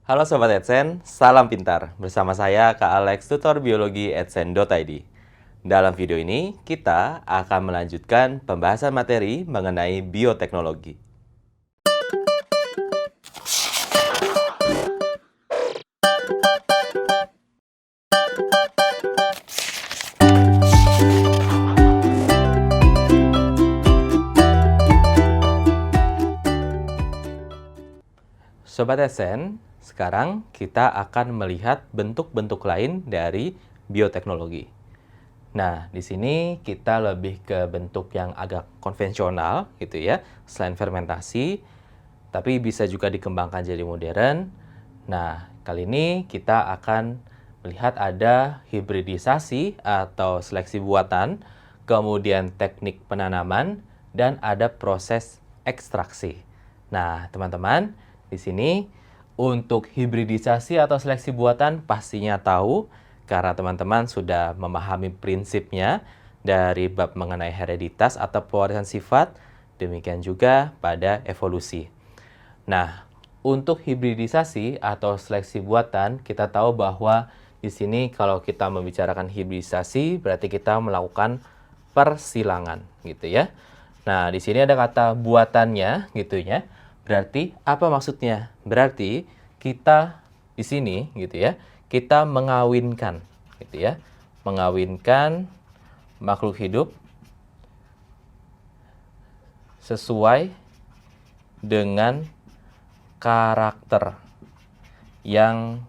Halo Sobat Edsen, salam pintar. Bersama saya Kak Alex, tutor biologi edsen.id. Dalam video ini, kita akan melanjutkan pembahasan materi mengenai bioteknologi. Sobat Edsen, sekarang kita akan melihat bentuk-bentuk lain dari bioteknologi. Nah, di sini kita lebih ke bentuk yang agak konvensional gitu ya, selain fermentasi, tapi bisa juga dikembangkan jadi modern. Nah, kali ini kita akan melihat ada hibridisasi atau seleksi buatan, kemudian teknik penanaman, dan ada proses ekstraksi. Nah, teman-teman, di sini untuk hibridisasi atau seleksi buatan pastinya tahu, karena teman-teman sudah memahami prinsipnya dari bab mengenai hereditas atau pewarisan sifat, demikian juga pada evolusi. Nah, untuk hibridisasi atau seleksi buatan, kita tahu bahwa di sini kalau kita membicarakan hibridisasi, berarti kita melakukan persilangan, gitu ya. Nah, di sini ada kata buatannya, gitu ya. Berarti apa maksudnya? Berarti kita di sini, gitu ya, kita mengawinkan, gitu ya, mengawinkan makhluk hidup sesuai dengan karakter yang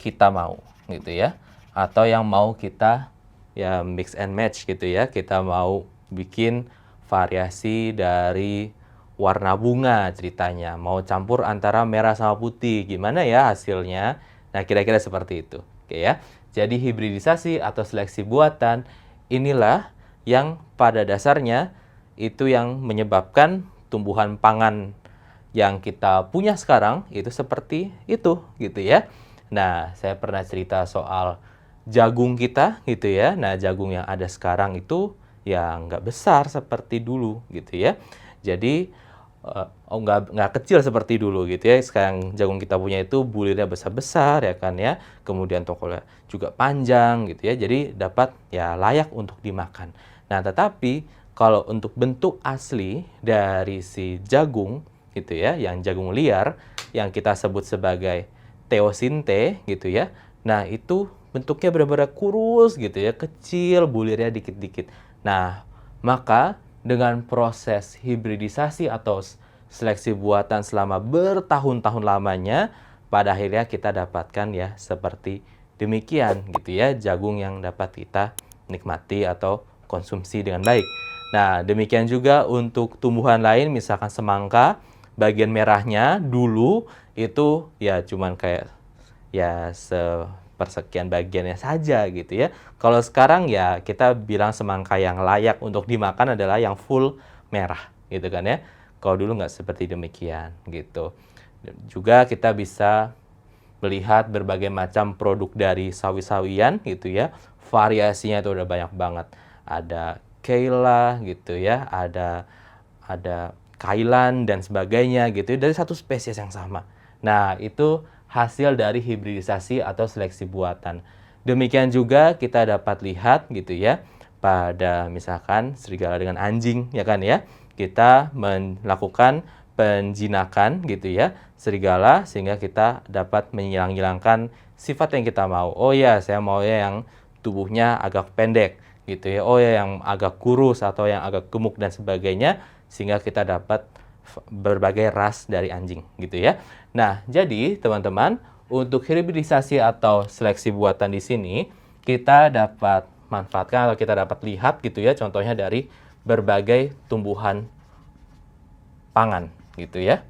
kita mau, gitu ya, atau yang mau kita ya mix and match, gitu ya, kita mau bikin variasi dari warna bunga ceritanya, mau campur antara merah sama putih, gimana ya hasilnya? Nah, kira-kira seperti itu. Oke ya. Jadi hibridisasi atau seleksi buatan inilah yang pada dasarnya itu yang menyebabkan tumbuhan pangan yang kita punya sekarang itu seperti itu gitu ya. Nah, saya pernah cerita soal jagung kita gitu ya. Nah, jagung yang ada sekarang itu ya nggak besar seperti dulu gitu ya. Jadi nggak kecil seperti dulu gitu ya. Sekarang jagung kita punya itu bulirnya besar-besar ya kan ya. Kemudian tokolnya juga panjang gitu ya. Jadi dapat ya layak untuk dimakan. Nah, tetapi kalau untuk bentuk asli dari si jagung gitu ya, yang jagung liar yang kita sebut sebagai teosinte gitu ya. Nah, itu bentuknya benar-benar kurus gitu ya, kecil, bulirnya dikit-dikit. Nah, maka dengan proses hibridisasi atau seleksi buatan selama bertahun-tahun lamanya, pada akhirnya kita dapatkan ya seperti demikian gitu ya, jagung yang dapat kita nikmati atau konsumsi dengan baik. Nah, demikian juga untuk tumbuhan lain, misalkan semangka, bagian merahnya dulu itu ya cuman kayak ya sepersekian bagiannya saja gitu ya. Kalau sekarang ya kita bilang semangka yang layak untuk dimakan adalah yang full merah gitu kan ya. Kalau dulu nggak seperti demikian gitu. Juga kita bisa melihat berbagai macam produk dari sawi-sawian gitu ya. Variasinya itu udah banyak banget. Ada Keila gitu ya, ada kailan dan sebagainya gitu dari satu spesies yang sama. Nah, itu hasil dari hibridisasi atau seleksi buatan. Demikian juga kita dapat lihat gitu ya pada misalkan serigala dengan anjing ya kan ya. Kita melakukan penjinakan gitu ya serigala sehingga kita dapat menghilangkan sifat yang kita mau. Oh ya, saya mau yang tubuhnya agak pendek gitu ya. Oh ya, yang agak kurus atau yang agak gemuk dan sebagainya sehingga kita dapat berbagai ras dari anjing gitu ya. Nah, jadi teman-teman, untuk hibridisasi atau seleksi buatan di sini kita dapat manfaatkan atau kita dapat lihat gitu ya, contohnya dari berbagai tumbuhan pangan gitu ya.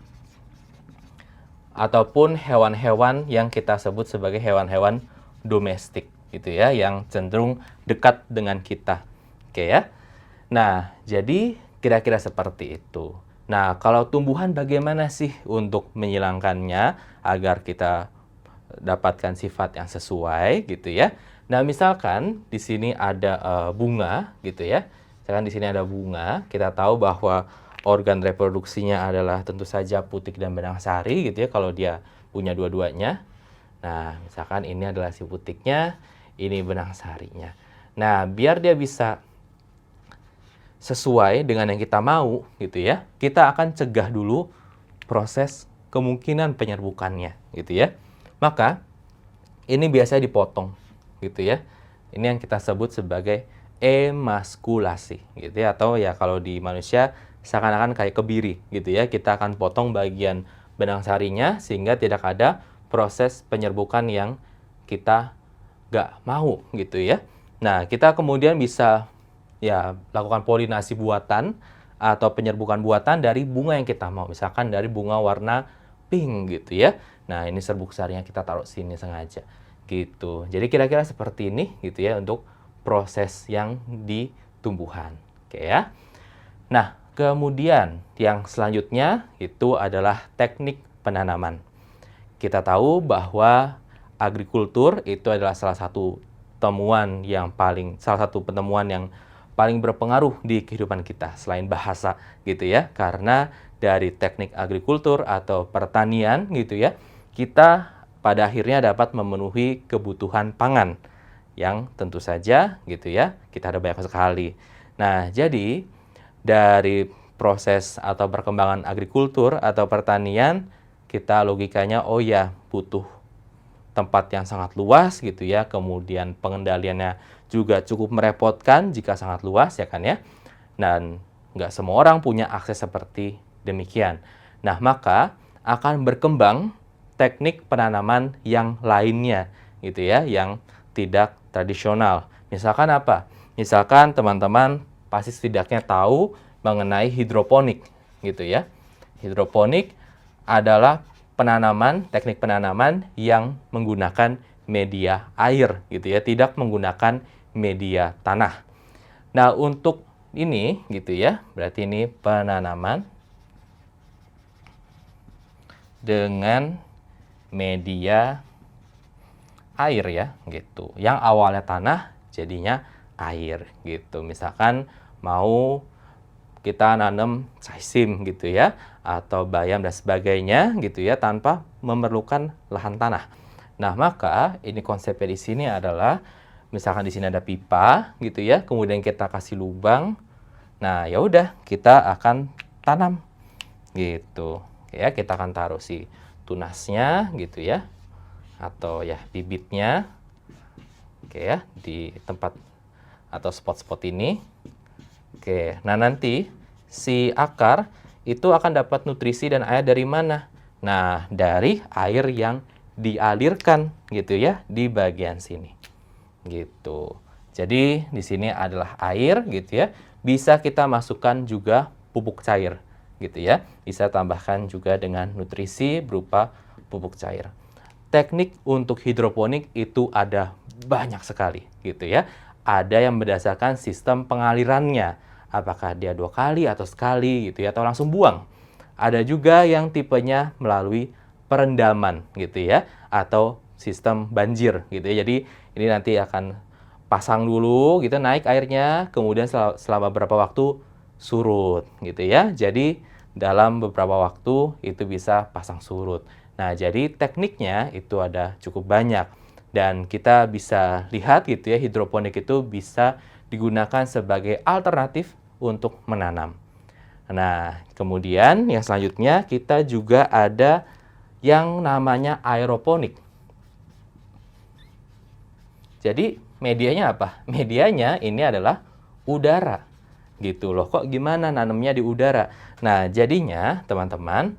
Ataupun hewan-hewan yang kita sebut sebagai hewan-hewan domestik gitu ya, yang cenderung dekat dengan kita. Oke ya. Nah, jadi kira-kira seperti itu. Nah, kalau tumbuhan bagaimana sih untuk menyilangkannya agar kita dapatkan sifat yang sesuai gitu ya. Nah, misalkan di sini ada bunga gitu ya. Misalkan di sini ada bunga, kita tahu bahwa organ reproduksinya adalah tentu saja putik dan benang sari gitu ya, kalau dia punya dua-duanya. Nah, misalkan ini adalah si putiknya, ini benang sarinya. Nah, biar dia bisa sesuai dengan yang kita mau gitu ya, kita akan cegah dulu proses kemungkinan penyerbukannya gitu ya. Maka ini biasanya dipotong gitu ya. Ini yang kita sebut sebagai emaskulasi gitu ya, atau ya kalau di manusia seakan-akan kayak kebiri gitu ya. Kita akan potong bagian benang sarinya sehingga tidak ada proses penyerbukan yang kita nggak mau gitu ya. Nah, kita kemudian bisa ya lakukan polinasi buatan atau penyerbukan buatan dari bunga yang kita mau. Misalkan dari bunga warna pink gitu ya. Nah, ini serbuk sarinya kita taruh sini sengaja gitu. Jadi kira-kira seperti ini gitu ya untuk proses yang di tumbuhan. Oke ya. Nah, kemudian yang selanjutnya itu adalah teknik penanaman. Kita tahu bahwa agrikultur itu adalah salah satu penemuan yang paling berpengaruh di kehidupan kita selain bahasa gitu ya. Karena dari teknik agrikultur atau pertanian gitu ya, kita pada akhirnya dapat memenuhi kebutuhan pangan yang tentu saja gitu ya, kita ada banyak sekali. Nah, jadi dari proses atau perkembangan agrikultur atau pertanian, kita logikanya oh ya butuh tempat yang sangat luas gitu ya, kemudian pengendaliannya juga cukup merepotkan jika sangat luas ya kan ya. Dan nggak semua orang punya akses seperti demikian. Nah, maka akan berkembang teknik penanaman yang lainnya gitu ya, yang tidak tradisional. Misalkan apa? Misalkan teman-teman pasti setidaknya tahu mengenai hidroponik gitu ya. Hidroponik adalah teknik penanaman yang menggunakan media air gitu ya, tidak menggunakan media tanah. Nah, untuk ini gitu ya, berarti ini penanaman dengan media air ya gitu. Yang awalnya tanah jadinya air gitu. Misalkan mau kita nanam saisim gitu ya, atau bayam dan sebagainya gitu ya, tanpa memerlukan lahan tanah. Nah, maka ini konsepnya di sini adalah misalkan di sini ada pipa gitu ya, kemudian kita kasih lubang. Nah, ya udah kita akan tanam gitu. Ya, kita akan taruh si tunasnya gitu ya, atau ya bibitnya. Oke ya, di tempat atau spot-spot ini. Oke, nah nanti si akar itu akan dapat nutrisi dan air dari mana? Nah, dari air yang dialirkan gitu ya di bagian sini. Gitu. Jadi di sini adalah air gitu ya. Bisa kita masukkan juga pupuk cair gitu ya. Bisa tambahkan juga dengan nutrisi berupa pupuk cair. Teknik untuk hidroponik itu ada banyak sekali gitu ya. Ada yang berdasarkan sistem pengalirannya, apakah dia 2 kali atau sekali gitu ya, atau langsung buang. Ada juga yang tipenya melalui perendaman gitu ya, atau sistem banjir gitu ya. Jadi ini nanti akan pasang dulu gitu, naik airnya, kemudian selama beberapa waktu surut gitu ya. Jadi dalam beberapa waktu itu bisa pasang surut. Nah, jadi tekniknya itu ada cukup banyak. Dan kita bisa lihat gitu ya, hidroponik itu bisa digunakan sebagai alternatif untuk menanam. Nah, kemudian yang selanjutnya kita juga ada yang namanya aeroponik. Jadi medianya apa? Medianya ini adalah udara. Gitu loh. Kok gimana nanamnya di udara? Nah, jadinya teman-teman,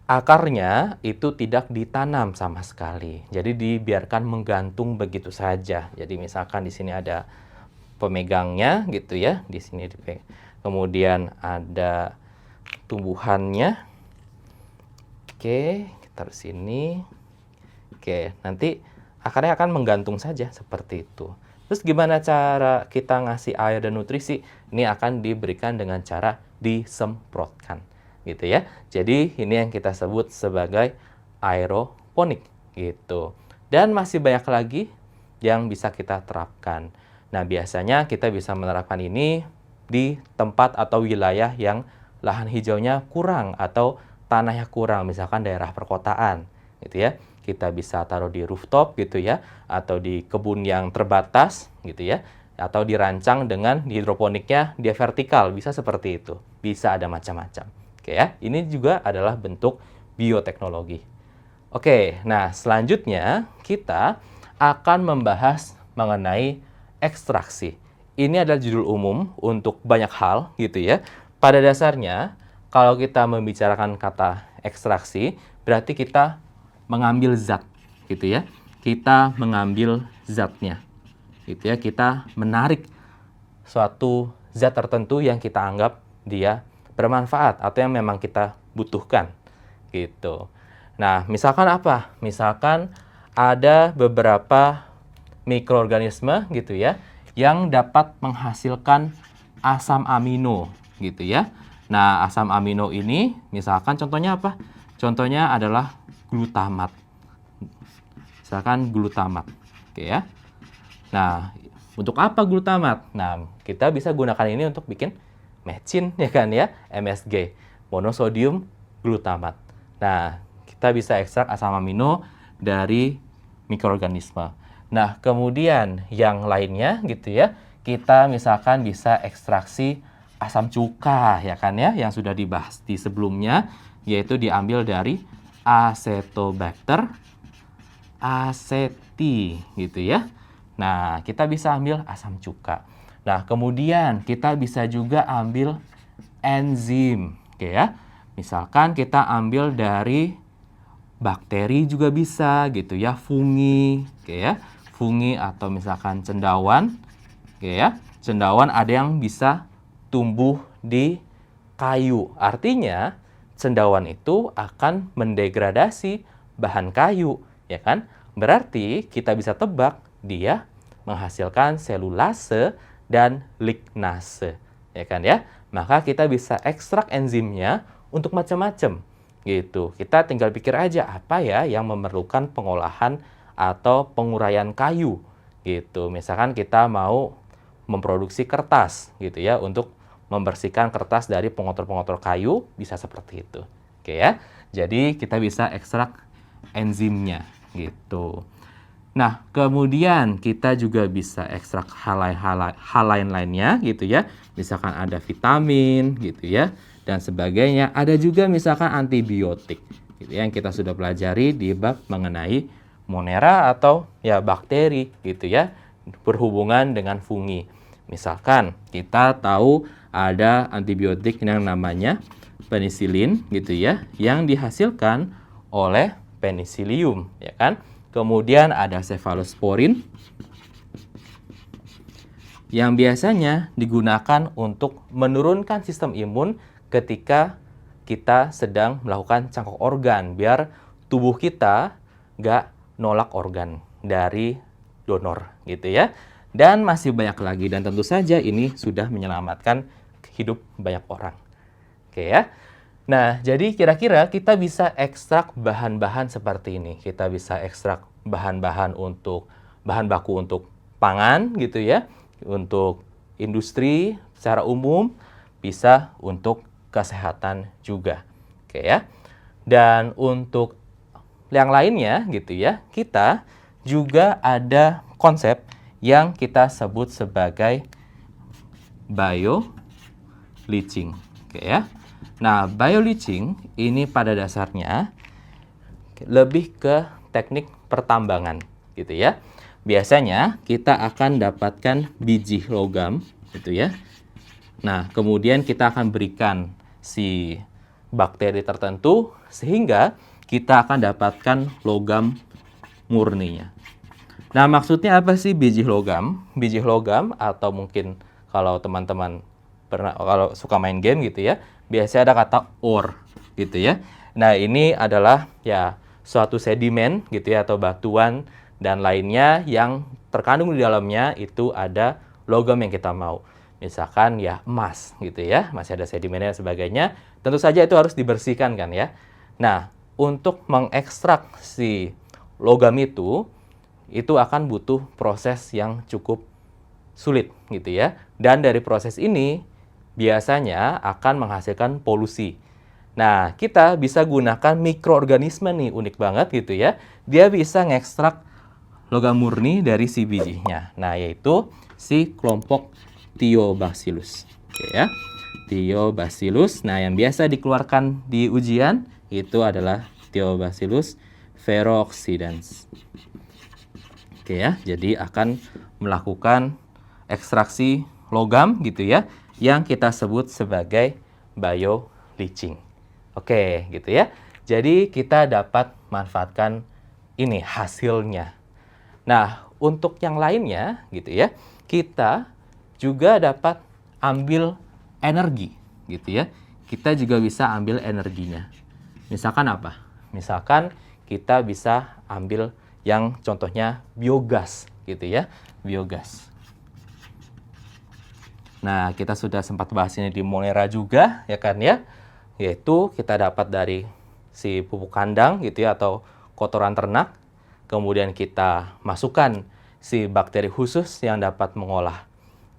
akarnya itu tidak ditanam sama sekali. Jadi dibiarkan menggantung begitu saja. Jadi misalkan di sini ada pemegangnya gitu ya, di sini kemudian ada tumbuhannya. Oke, kita taruh sini. Oke, nanti akarnya akan menggantung saja seperti itu. Terus gimana cara kita ngasih air dan nutrisi? Ini akan diberikan dengan cara disemprotkan gitu ya. Jadi ini yang kita sebut sebagai aeroponik gitu. Dan masih banyak lagi yang bisa kita terapkan. Nah, biasanya kita bisa menerapkan ini di tempat atau wilayah yang lahan hijaunya kurang atau tanahnya kurang, misalkan daerah perkotaan, gitu ya. Kita bisa taruh di rooftop gitu ya, atau di kebun yang terbatas gitu ya, atau dirancang dengan hidroponiknya dia vertikal, bisa seperti itu. Bisa ada macam-macam. Oke ya, ini juga adalah bentuk bioteknologi. Oke, nah selanjutnya kita akan membahas mengenai ekstraksi. Ini adalah judul umum untuk banyak hal gitu ya. Pada dasarnya, kalau kita membicarakan kata ekstraksi, berarti kita mengambil zat gitu ya. Kita mengambil zatnya. Gitu ya, kita menarik suatu zat tertentu yang kita anggap dia bermanfaat atau yang memang kita butuhkan gitu. Nah, misalkan apa? Misalkan ada beberapa mikroorganisme gitu ya yang dapat menghasilkan asam amino gitu ya. Nah, asam amino ini misalkan contohnya apa? Contohnya adalah glutamat. Misalkan glutamat. Oke ya. Nah, untuk apa glutamat? Nah, kita bisa gunakan ini untuk bikin mecin ya kan ya, MSG, monosodium glutamat. Nah, kita bisa ekstrak asam amino dari mikroorganisme. Nah, kemudian yang lainnya gitu ya, kita misalkan bisa ekstraksi asam cuka ya kan ya, yang sudah dibahas di sebelumnya, yaitu diambil dari Acetobacter aceti gitu ya. Nah, kita bisa ambil asam cuka. Nah, kemudian kita bisa juga ambil enzim, oke ya. Misalkan kita ambil dari bakteri juga bisa gitu ya, fungi, oke ya. Fungi atau misalkan cendawan, oke ya. Cendawan ada yang bisa tumbuh di kayu. Artinya, cendawan itu akan mendegradasi bahan kayu, ya kan? Berarti kita bisa tebak dia menghasilkan selulase dan lignase, ya kan ya? Maka kita bisa ekstrak enzimnya untuk macam-macam gitu. Kita tinggal pikir aja apa ya yang memerlukan pengolahan atau penguraian kayu gitu. Misalkan kita mau memproduksi kertas gitu ya, untuk membersihkan kertas dari pengotor-pengotor kayu, bisa seperti itu. Oke ya. Jadi kita bisa ekstrak enzimnya gitu. Nah, kemudian kita juga bisa ekstrak hal lain-lainnya gitu ya. Misalkan ada vitamin gitu ya dan sebagainya. Ada juga misalkan antibiotik gitu ya, yang kita sudah pelajari di bab mengenai Monera atau ya bakteri gitu ya, berhubungan dengan fungi. Misalkan kita tahu ada antibiotik yang namanya penisilin gitu ya, yang dihasilkan oleh penicillium ya kan. Kemudian ada cephalosporin yang biasanya digunakan untuk menurunkan sistem imun ketika kita sedang melakukan cangkok organ, biar tubuh kita nggak nolak organ dari donor gitu ya. Dan masih banyak lagi, dan tentu saja ini sudah menyelamatkan hidup banyak orang. Oke ya. Nah, jadi kira-kira kita bisa ekstrak bahan-bahan seperti ini. Kita bisa ekstrak bahan-bahan untuk bahan baku untuk pangan gitu ya, untuk industri secara umum, bisa untuk kesehatan juga. Oke ya. Dan untuk yang lainnya gitu ya, kita juga ada konsep yang kita sebut sebagai bioleaching. Oke ya. Nah, bioleaching ini pada dasarnya lebih ke teknik pertambangan gitu ya. Biasanya kita akan dapatkan biji logam gitu ya. Nah, kemudian kita akan berikan si bakteri tertentu sehingga kita akan dapatkan logam murninya. Nah, maksudnya apa sih biji logam? Biji logam atau mungkin kalau teman-teman kalau suka main game gitu ya, biasanya ada kata ore gitu ya. Nah, ini adalah ya suatu sedimen gitu ya, atau batuan dan lainnya yang terkandung di dalamnya itu ada logam yang kita mau. Misalkan ya emas gitu ya, masih ada sedimennya dan sebagainya. Tentu saja itu harus dibersihkan kan ya. Nah, untuk mengekstrak si logam itu akan butuh proses yang cukup sulit gitu ya. Dan dari proses ini biasanya akan menghasilkan polusi. Nah, kita bisa gunakan mikroorganisme nih, unik banget gitu ya. Dia bisa ngekstrak logam murni dari si bijinya. Nah, yaitu si kelompok Thiobacillus. Oke ya. Thiobacillus. Nah, yang biasa dikeluarkan di ujian itu adalah Thiobacillus ferrooxidans. Oke ya, jadi akan melakukan ekstraksi logam gitu ya, yang kita sebut sebagai bio-leaching. Oke, gitu ya. Jadi kita dapat manfaatkan ini hasilnya. Nah, untuk yang lainnya gitu ya, kita juga dapat ambil energi gitu ya. Kita juga bisa ambil energinya. Misalkan apa? Misalkan kita bisa ambil yang contohnya biogas gitu ya, biogas. Nah, kita sudah sempat bahas ini di Monera juga, ya kan ya? Yaitu kita dapat dari si pupuk kandang gitu ya, atau kotoran ternak. Kemudian kita masukkan si bakteri khusus yang dapat mengolah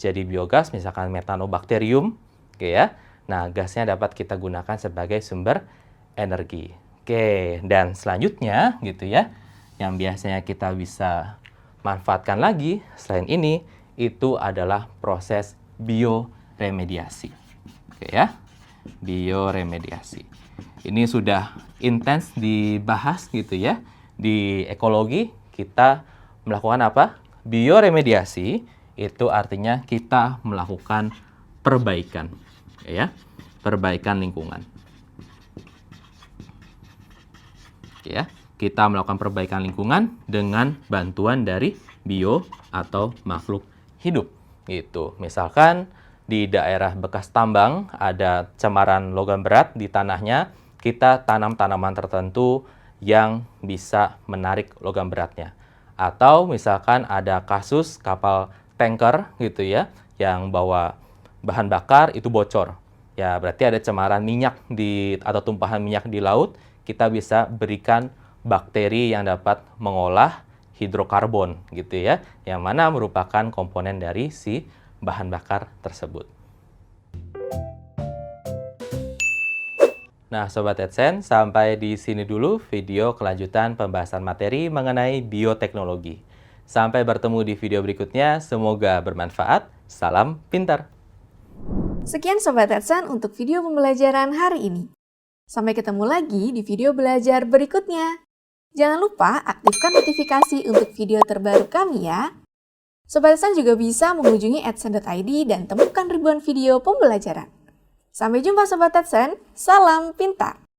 jadi biogas, misalkan Methanobacterium, oke ya. Nah, gasnya dapat kita gunakan sebagai sumber energi. Oke, dan selanjutnya gitu ya, yang biasanya kita bisa manfaatkan lagi selain ini, itu adalah proses bioremediasi. Oke ya, bioremediasi. Ini sudah intens dibahas gitu ya. Di ekologi kita melakukan apa? Bioremediasi itu artinya kita melakukan perbaikan, ya, perbaikan lingkungan. Oke ya, kita melakukan perbaikan lingkungan dengan bantuan dari bio atau makhluk hidup. Gitu. Misalkan di daerah bekas tambang ada cemaran logam berat di tanahnya, kita tanam tanaman tertentu yang bisa menarik logam beratnya. Atau misalkan ada kasus kapal tanker gitu ya, yang bawa bahan bakar itu bocor. Ya, berarti ada cemaran minyak atau tumpahan minyak di laut, kita bisa berikan bakteri yang dapat mengolah hidrokarbon gitu ya, yang mana merupakan komponen dari si bahan bakar tersebut. Nah, Sobat AdSense, sampai di sini dulu video kelanjutan pembahasan materi mengenai bioteknologi. Sampai bertemu di video berikutnya, semoga bermanfaat. Salam pintar! Sekian Sobat AdSense untuk video pembelajaran hari ini. Sampai ketemu lagi di video belajar berikutnya. Jangan lupa aktifkan notifikasi untuk video terbaru kami ya. Sobat AdSense juga bisa mengunjungi adsense.id dan temukan ribuan video pembelajaran. Sampai jumpa Sobat AdSense, salam pintar!